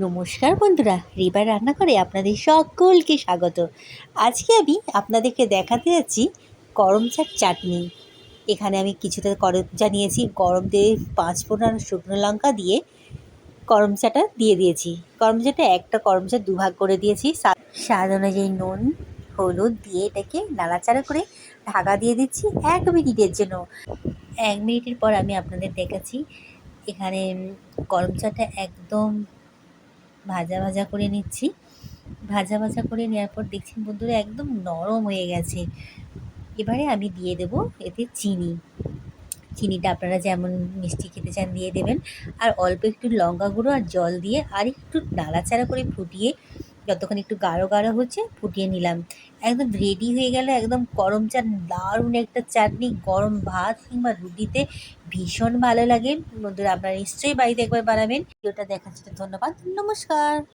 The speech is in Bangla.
নমস্কার বন্ধুরা, রিবার রান্নাঘরে আপনাদের সকলকে স্বাগত। আজকে আমি আপনাদেরকে দেখাতে যাচ্ছি করমচার চাটনি। এখানে আমি কিছুটা করমচা নিয়েছি, গরম দিয়ে 5 ফোড়ন আর শুকনো লঙ্কা দিয়ে করমচাটা দিয়ে দিয়েছি। একটা করমচা দুভাগ করে দিয়েছি। স্বাদ অনুযায়ী নুন, হলুদ দিয়ে এটাকে নাড়াচাড়া করে ঢাকা দিয়ে দিচ্ছি 1 মিনিটের জন্য। 1 মিনিটের পর আমি আপনাদের দেখাচ্ছি। এখানে করমচাটা একদম ভাজা ভাজা করে নিচ্ছি। ভাজা ভাজা করে নেওয়ার পর দেখছেন বন্ধুরা একদম নরম হয়ে গেছে। এবারে আমি দিয়ে দেব এতে চিনি। চিনিটা আপনারা যেমন মিষ্টি খেতে চান দিয়ে দেবেন। আর অল্প একটু লঙ্কা গুঁড়ো আর জল দিয়ে আর একটু নাড়াচাড়া করে ফুটিয়ে, যতক্ষণ একটু গাঢ় গাঢ় হচ্ছে ফুটিয়ে নিলাম। একদম রেডি হয়ে গেল একদম করমচা দারুণ একটা চাটনি। গরম ভাত কিংবা রুটিতে ভীষণ ভালো লাগে। বন্ধুরা আপনারা নিশ্চয়ই বাড়িতে একবার বানাবেন। ভিডিওটা দেখার জন্য ধন্যবাদ। নমস্কার।